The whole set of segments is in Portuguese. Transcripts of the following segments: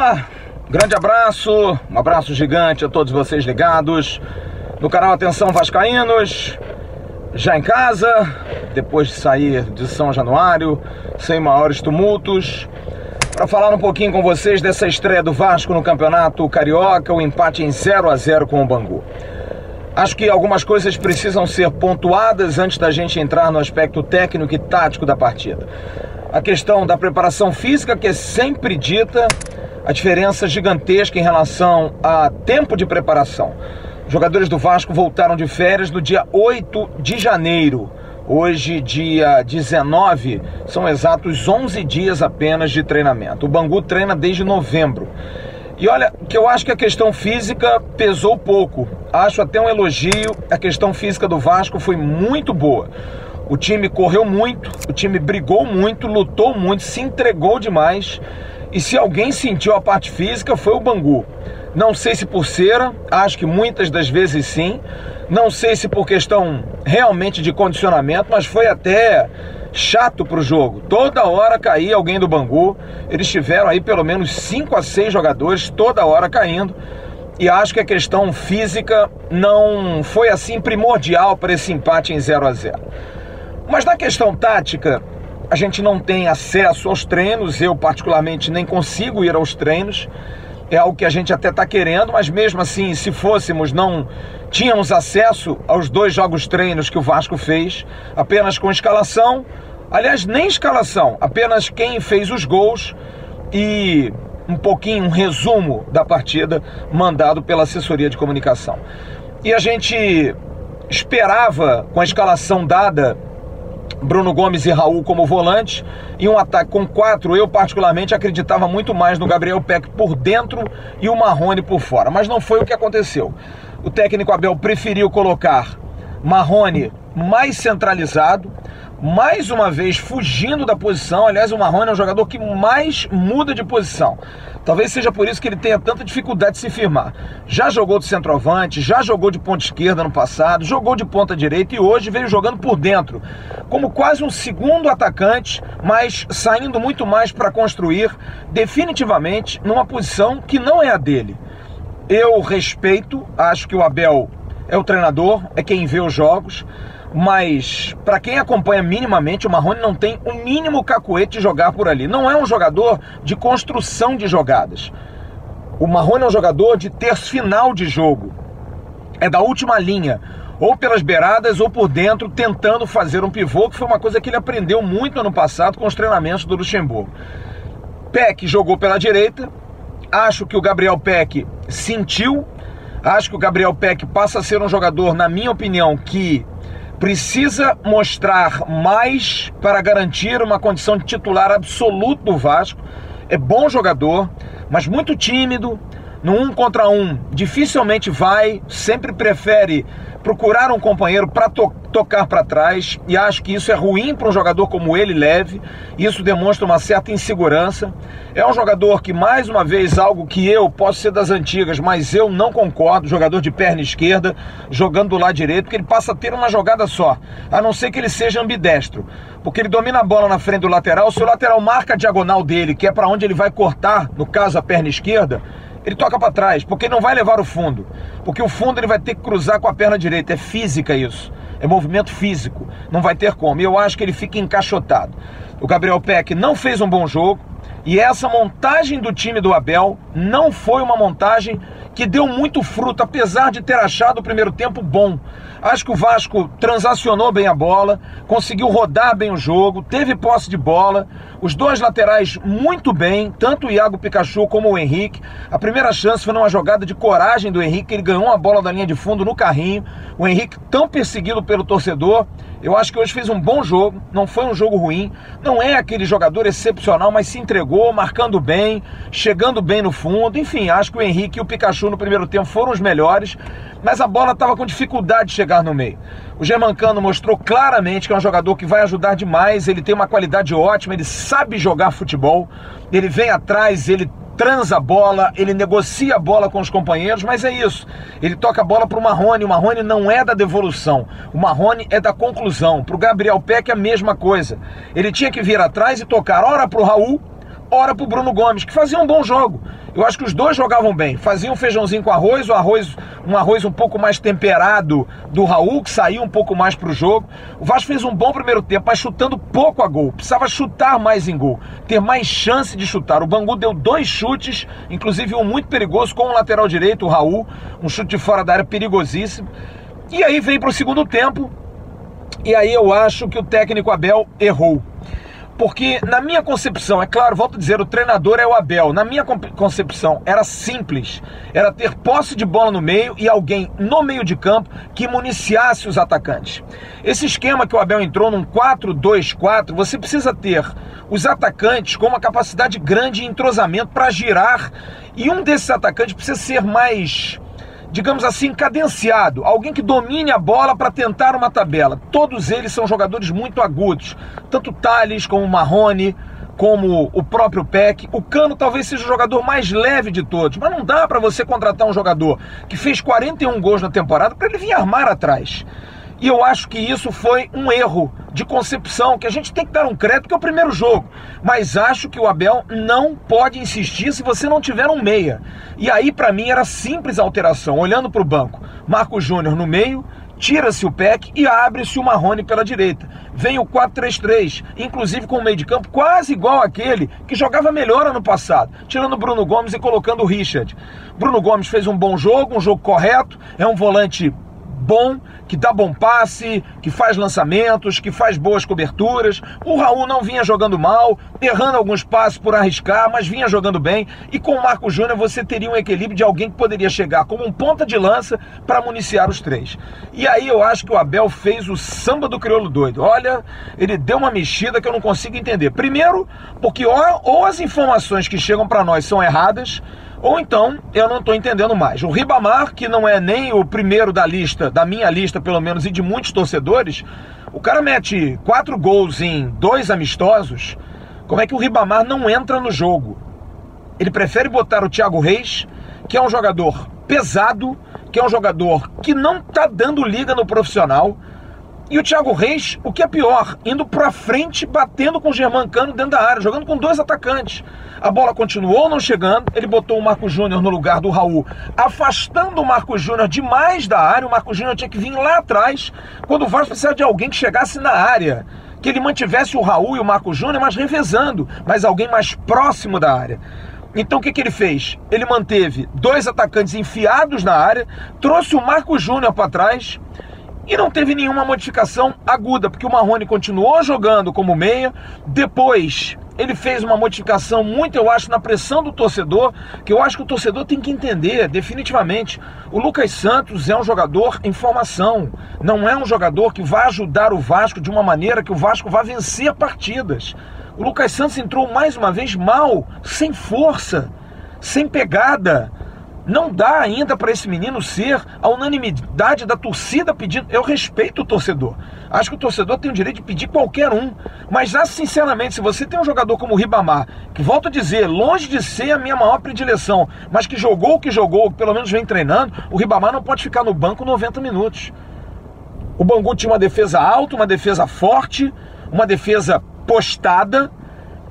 Olá, grande abraço, um abraço gigante a todos vocês ligados no canal Atenção Vascaínos, já em casa, depois de sair de São Januário, sem maiores tumultos, para falar um pouquinho com vocês dessa estreia do Vasco no Campeonato Carioca, o empate em 0-0 com o Bangu. Acho que algumas coisas precisam ser pontuadas antes da gente entrar no aspecto técnico e tático da partida. A questão da preparação física, que é sempre dita, a diferença gigantesca em relação a tempo de preparação. Os jogadores do Vasco voltaram de férias no dia 8 de janeiro. Hoje, dia 19, são exatos 11 dias apenas de treinamento. O Bangu treina desde novembro. E olha, que eu acho que a questão física pesou pouco. Acho até um elogio. A questão física do Vasco foi muito boa. O time correu muito, o time brigou muito, lutou muito, se entregou demais. E se alguém sentiu a parte física, foi o Bangu. Não sei se por cera, acho que muitas das vezes sim. Não sei se por questão realmente de condicionamento, mas foi até chato para o jogo. Toda hora caía alguém do Bangu. Eles tiveram aí pelo menos 5 a 6 jogadores toda hora caindo. E acho que a questão física não foi assim primordial para esse empate em 0-0. Mas na questão tática, a gente não tem acesso aos treinos. Eu particularmente nem consigo ir aos treinos. É algo que a gente até está querendo, mas mesmo assim, se fôssemos, não tínhamos acesso aos 2 jogos treinos que o Vasco fez, apenas com escalação. Aliás, nem escalação, apenas quem fez os gols e um pouquinho, um resumo da partida mandado pela assessoria de comunicação. E a gente esperava, com a escalação dada, Bruno Gomes e Raul como volante, e um ataque com 4, eu particularmente acreditava muito mais no Gabriel Peck por dentro e o Marrone por fora, mas não foi o que aconteceu. O técnico Abel preferiu colocar Marrone mais centralizado, mais uma vez fugindo da posição. Aliás, o Marrone é um jogador que mais muda de posição. Talvez seja por isso que ele tenha tanta dificuldade de se firmar. Já jogou de centroavante, já jogou de ponta esquerda no passado, jogou de ponta direita e hoje veio jogando por dentro, como quase um segundo atacante, mas saindo muito mais para construir definitivamente numa posição que não é a dele. Eu respeito, acho que o Abel é o treinador, é quem vê os jogos, mas para quem acompanha minimamente, o Marrone não tem o mínimo cacuete de jogar por ali. Não é um jogador de construção de jogadas. O Marrone é um jogador de terço final de jogo. É da última linha, ou pelas beiradas ou por dentro, tentando fazer um pivô, que foi uma coisa que ele aprendeu muito ano passado com os treinamentos do Luxemburgo. Peck jogou pela direita. Acho que o Gabriel Peck sentiu. Acho que o Gabriel Peck passa a ser um jogador, na minha opinião, que precisa mostrar mais para garantir uma condição de titular absoluto do Vasco. É bom jogador, mas muito tímido. No 1 contra 1, dificilmente vai, sempre prefere procurar um companheiro para tocar para trás, e acho que isso é ruim para um jogador como ele, leve. Isso demonstra uma certa insegurança. É um jogador que, mais uma vez, algo que eu posso ser das antigas, mas eu não concordo, jogador de perna esquerda, jogando do lado direito, porque ele passa a ter uma jogada só, a não ser que ele seja ambidestro, porque ele domina a bola na frente do lateral. Se o lateral marca a diagonal dele, que é para onde ele vai cortar, no caso a perna esquerda, ele toca para trás, porque não vai levar o fundo, porque o fundo ele vai ter que cruzar com a perna direita. É física isso, é movimento físico, não vai ter como. E eu acho que ele fica encaixotado. O Gabriel Peck não fez um bom jogo, e essa montagem do time do Abel não foi uma montagem que deu muito fruto, apesar de ter achado o primeiro tempo bom. Acho que o Vasco transacionou bem a bola, conseguiu rodar bem o jogo, teve posse de bola, os 2 laterais muito bem, tanto o Iago Pikachu como o Henrique. A primeira chance foi numa jogada de coragem do Henrique, ele ganhou a bola da linha de fundo no carrinho. O Henrique, tão perseguido pelo torcedor, eu acho que hoje fez um bom jogo, não foi um jogo ruim, não é aquele jogador excepcional, mas se entregou, marcando bem, chegando bem no fundo. Enfim, acho que o Henrique e o Pikachu no primeiro tempo foram os melhores, mas a bola estava com dificuldade de chegar no meio. O Germancano mostrou claramente que é um jogador que vai ajudar demais, ele tem uma qualidade ótima, ele sabe jogar futebol, ele vem atrás, ele transa a bola, ele negocia a bola com os companheiros, mas é isso. Ele toca a bola para o Marrone. O Marrone não é da devolução, o Marrone é da conclusão. Para o Gabriel Peck é a mesma coisa. Ele tinha que vir atrás e tocar ora para o Raul, ora para o Bruno Gomes, que fazia um bom jogo. Eu acho que os dois jogavam bem, faziam um feijãozinho com arroz, um arroz um pouco mais temperado do Raul, que saiu um pouco mais para o jogo. O Vasco fez um bom primeiro tempo, mas chutando pouco a gol, precisava chutar mais em gol, ter mais chance de chutar. O Bangu deu 2 chutes, inclusive um muito perigoso com o lateral direito, o Raul, um chute de fora da área perigosíssimo. E aí vem para o segundo tempo, e aí eu acho que o técnico Abel errou. Porque na minha concepção, é claro, volto a dizer, o treinador é o Abel. Na minha concepção era simples, era ter posse de bola no meio e alguém no meio de campo que municiasse os atacantes. Esse esquema que o Abel entrou num 4-2-4, você precisa ter os atacantes com uma capacidade grande de entrosamento para girar, e um desses atacantes precisa ser mais, digamos assim, cadenciado, alguém que domine a bola para tentar uma tabela. Todos eles são jogadores muito agudos, tanto Thales como o Marrone, como o próprio Peck. O Cano talvez seja o jogador mais leve de todos, mas não dá para você contratar um jogador que fez 41 gols na temporada para ele vir armar atrás. E eu acho que isso foi um erro de concepção, que a gente tem que dar um crédito, que é o primeiro jogo. Mas acho que o Abel não pode insistir se você não tiver um meia. E aí, para mim, era simples a alteração. Olhando para o banco, Marcos Júnior no meio, tira-se o Peck e abre-se o Marrone pela direita. Vem o 4-3-3, inclusive com o meio de campo quase igual àquele que jogava melhor ano passado, tirando o Bruno Gomes e colocando o Richard. Bruno Gomes fez um bom jogo, um jogo correto, é um volante bom, que dá bom passe, que faz lançamentos, que faz boas coberturas. O Raul não vinha jogando mal, errando alguns passes por arriscar, mas vinha jogando bem. E com o Marcos Júnior você teria um equilíbrio de alguém que poderia chegar como um ponta de lança para municiar os três. E aí eu acho que o Abel fez o samba do crioulo doido. Olha, ele deu uma mexida que eu não consigo entender. Primeiro, porque ou as informações que chegam para nós são erradas, ou então eu não estou entendendo mais. O Ribamar, que não é nem o primeiro da lista, da minha lista pelo menos, e de muitos torcedores, o cara mete 4 gols em 2 amistosos. Como é que o Ribamar não entra no jogo? Ele prefere botar o Thiago Reis, que é um jogador pesado, que é um jogador que não está dando liga no profissional. E o Thiago Reis, o que é pior, indo pra frente, batendo com o Germancano dentro da área, jogando com 2 atacantes. A bola continuou não chegando, ele botou o Marcos Júnior no lugar do Raul, afastando o Marcos Júnior demais da área. O Marcos Júnior tinha que vir lá atrás, quando o Vasco precisava de alguém que chegasse na área, que ele mantivesse o Raul e o Marcos Júnior, mas revezando, mas alguém mais próximo da área. Então o que ele fez? Ele manteve 2 atacantes enfiados na área, trouxe o Marcos Júnior para trás, e não teve nenhuma modificação aguda, porque o Marrone continuou jogando como meia. Depois ele fez uma modificação muito, eu acho, na pressão do torcedor, que eu acho que o torcedor tem que entender definitivamente. O Lucas Santos é um jogador em formação, não é um jogador que vai ajudar o Vasco de uma maneira que o Vasco vai vencer partidas. O Lucas Santos entrou mais uma vez mal, sem força, sem pegada. Não dá ainda para esse menino ser a unanimidade da torcida pedindo. Eu respeito o torcedor. Acho que o torcedor tem o direito de pedir qualquer um. Mas, sinceramente, se você tem um jogador como o Ribamar, que, volto a dizer, longe de ser a minha maior predileção, mas que jogou o que jogou, pelo menos vem treinando, o Ribamar não pode ficar no banco 90 minutos. O Bangu tinha uma defesa alta, uma defesa forte, uma defesa postada,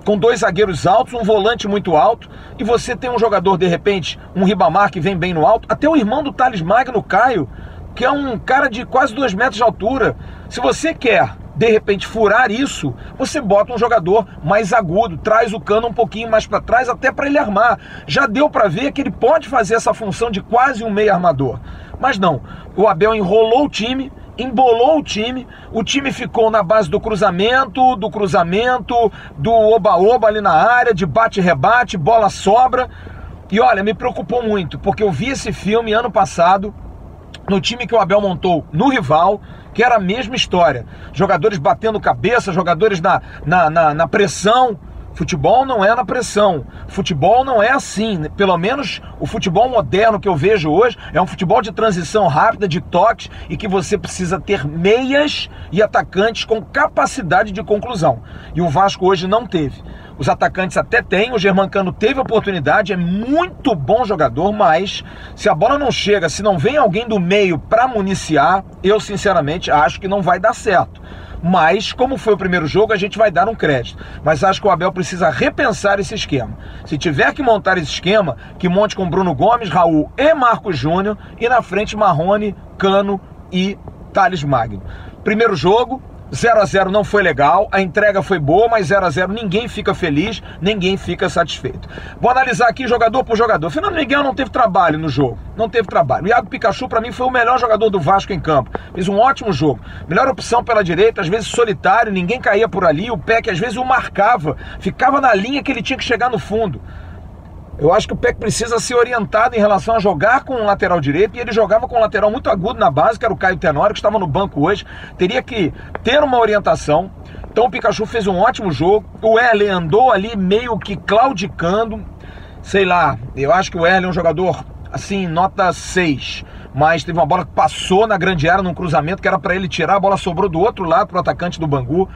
com 2 zagueiros altos, um volante muito alto, e você tem um jogador, de repente, um Ribamar que vem bem no alto, até o irmão do Thales Magno, Caio, que é um cara de quase 2 metros de altura. Se você quer, de repente, furar isso, você bota um jogador mais agudo, traz o Cano um pouquinho mais para trás, até para ele armar. Já deu para ver que ele pode fazer essa função de quase um meio armador. Mas não, o Abel enrolou o time, embolou o time ficou na base do cruzamento, do oba-oba ali na área, de bate-rebate, bola sobra. E olha, me preocupou muito, porque eu vi esse filme ano passado, no time que o Abel montou no rival, que era a mesma história. Jogadores batendo cabeça, jogadores na pressão. Futebol não é na pressão, futebol não é assim, pelo menos o futebol moderno que eu vejo hoje é um futebol de transição rápida, de toques, e que você precisa ter meias e atacantes com capacidade de conclusão, e o Vasco hoje não teve. Os atacantes até têm, o Germancano teve oportunidade, é muito bom jogador, mas se a bola não chega, se não vem alguém do meio para municiar, eu sinceramente acho que não vai dar certo. Mas, como foi o primeiro jogo, a gente vai dar um crédito. Mas acho que o Abel precisa repensar esse esquema. Se tiver que montar esse esquema, que monte com Bruno Gomes, Raul e Marcos Júnior, e na frente Marrone, Cano e Thales Magno. Primeiro jogo, 0-0 não foi legal, a entrega foi boa, mas 0-0 ninguém fica feliz, ninguém fica satisfeito. Vou analisar aqui jogador por jogador. Fernando Miguel não teve trabalho no jogo, não teve trabalho. O Iago Pikachu para mim foi o melhor jogador do Vasco em campo, fez um ótimo jogo. Melhor opção pela direita, às vezes solitário, ninguém caía por ali, o Peck às vezes o marcava, ficava na linha que ele tinha que chegar no fundo. Eu acho que o Peck precisa ser orientado em relação a jogar com o lateral direito, e ele jogava com um lateral muito agudo na base, que era o Caio Tenório, que estava no banco hoje. Teria que ter uma orientação. Então o Pikachu fez um ótimo jogo. O Erle andou ali meio que claudicando. Sei lá, eu acho que o Erle é um jogador, assim, nota 6. Mas teve uma bola que passou na grande área num cruzamento que era para ele tirar, a bola sobrou do outro lado para o atacante do Bangu.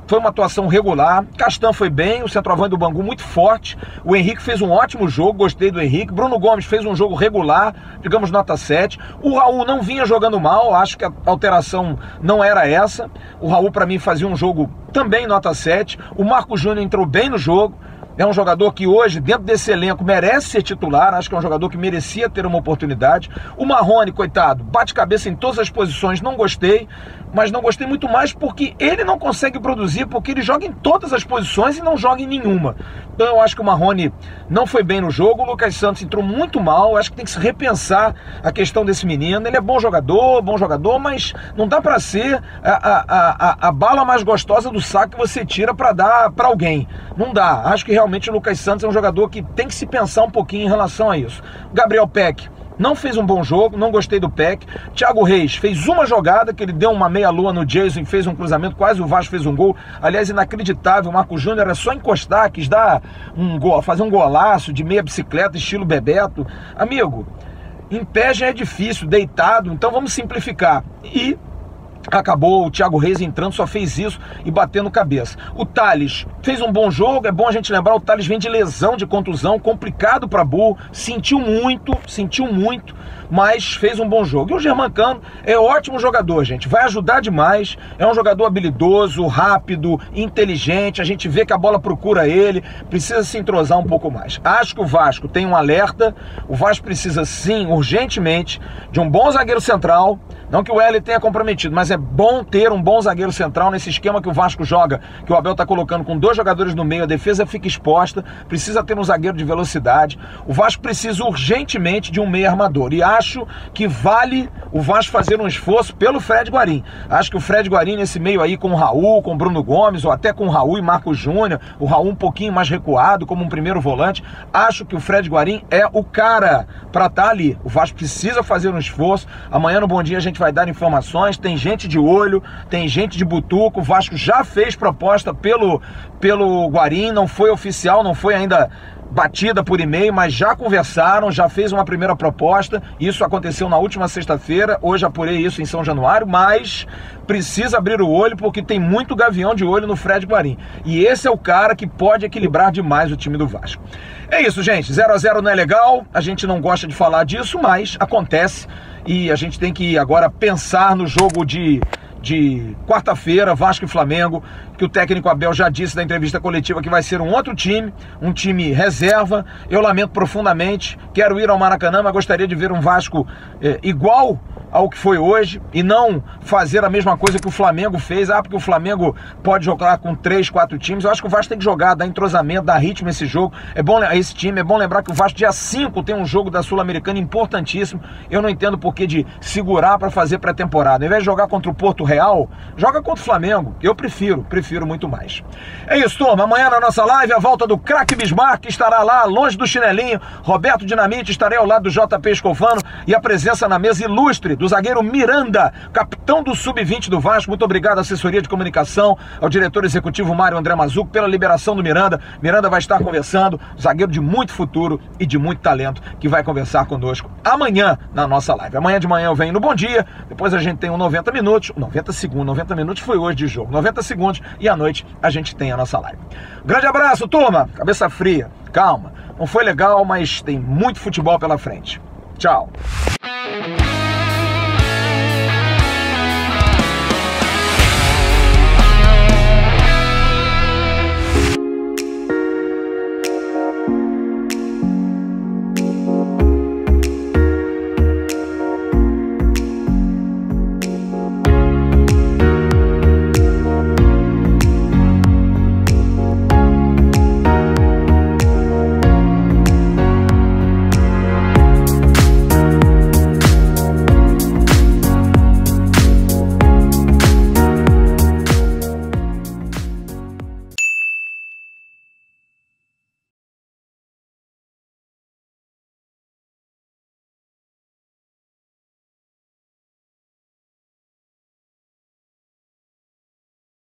Foi uma atuação regular. Castan foi bem, o centroavante do Bangu muito forte. O Henrique fez um ótimo jogo, gostei do Henrique. Bruno Gomes fez um jogo regular, digamos nota 7. O Raul não vinha jogando mal, acho que a alteração não era essa. O Raul para mim fazia um jogo também nota 7. O Marcos Júnior entrou bem no jogo. É um jogador que hoje, dentro desse elenco, merece ser titular. Acho que é um jogador que merecia ter uma oportunidade. O Marrone, coitado, bate cabeça em todas as posições, não gostei. Mas não gostei muito mais porque ele não consegue produzir, porque ele joga em todas as posições e não joga em nenhuma. Então eu acho que o Marrone não foi bem no jogo. O Lucas Santos entrou muito mal. Acho que tem que se repensar a questão desse menino. Ele é bom jogador, mas não dá para ser a bala mais gostosa do saco que você tira para dar para alguém. Não dá. Acho que realmente o Lucas Santos é um jogador que tem que se pensar um pouquinho em relação a isso. Gabriel Peck não fez um bom jogo, não gostei do Peck. Thiago Reis fez uma jogada, que ele deu uma meia-lua no Jason e fez um cruzamento, quase o Vasco fez um gol. Aliás, inacreditável, o Marcos Júnior era só encostar, quis dar um gol, fazer um golaço de meia bicicleta, estilo Bebeto. Amigo, em pé já é difícil, deitado, então vamos simplificar. E acabou o Thiago Reis entrando, só fez isso e batendo cabeça. O Thales fez um bom jogo, é bom a gente lembrar, o Thales vem de lesão, de contusão, complicado para burro, sentiu muito, mas fez um bom jogo. E o Germancano é ótimo jogador, gente, vai ajudar demais, é um jogador habilidoso, rápido, inteligente, a gente vê que a bola procura ele, precisa se entrosar um pouco mais. Acho que o Vasco tem um alerta, o Vasco precisa sim, urgentemente, de um bom zagueiro central. Não que o L tenha comprometido, mas é bom ter um bom zagueiro central nesse esquema que o Vasco joga, que o Abel está colocando com 2 jogadores no meio, a defesa fica exposta, precisa ter um zagueiro de velocidade. O Vasco precisa urgentemente de um meio armador, e acho que vale o Vasco fazer um esforço pelo Fred Guarim. Acho que o Fred Guarim nesse meio aí com o Raul, com o Bruno Gomes, ou até com o Raul e Marcos Júnior, o Raul um pouquinho mais recuado como um primeiro volante, acho que o Fred Guarim é o cara para estar ali. O Vasco precisa fazer um esforço. Amanhã no Bom Dia a gente vai dar informações, tem gente de olho, tem gente de butuco. O Vasco já fez proposta pelo Guarim, não foi oficial, não foi ainda batida por e-mail, mas já conversaram, já fez uma primeira proposta. Isso aconteceu na última sexta-feira, hoje apurei isso em São Januário, mas precisa abrir o olho porque tem muito gavião de olho no Fred Guarim. E esse é o cara que pode equilibrar demais o time do Vasco. É isso, gente, 0-0 não é legal, a gente não gosta de falar disso, mas acontece e a gente tem que agora pensar no jogo de quarta-feira, Vasco e Flamengo, que o técnico Abel já disse na entrevista coletiva que vai ser um outro time, um time reserva. Eu lamento profundamente, quero ir ao Maracanã, mas gostaria de ver um Vasco igual ao que foi hoje e não fazer a mesma coisa que o Flamengo fez. Porque o Flamengo pode jogar com 3, 4 times. Eu acho que o Vasco tem que jogar, dar entrosamento, dar ritmo a esse jogo. É bom esse time, é bom lembrar que o Vasco dia 5 tem um jogo da Sul-Americana importantíssimo. Eu não entendo por que de segurar para fazer pré-temporada. Ao invés de jogar contra o Porto Real, joga contra o Flamengo. Eu prefiro muito mais. É isso, turma. Amanhã na nossa live, a volta do craque Bismarck, que estará lá, longe do chinelinho. Roberto Dinamite, estarei ao lado do JP Escovano e a presença na mesa ilustre do zagueiro Miranda, capitão do Sub-20 do Vasco. Muito obrigado à assessoria de comunicação, ao diretor executivo Mário André Mazuco pela liberação do Miranda. Miranda vai estar conversando, zagueiro de muito futuro e de muito talento, que vai conversar conosco amanhã na nossa live. Amanhã de manhã eu venho no Bom Dia, depois a gente tem um 90 minutos, 90 segundos, 90 minutos foi hoje de jogo, 90 segundos e à noite a gente tem a nossa live. Grande abraço, turma, cabeça fria, calma, não foi legal, mas tem muito futebol pela frente. Tchau.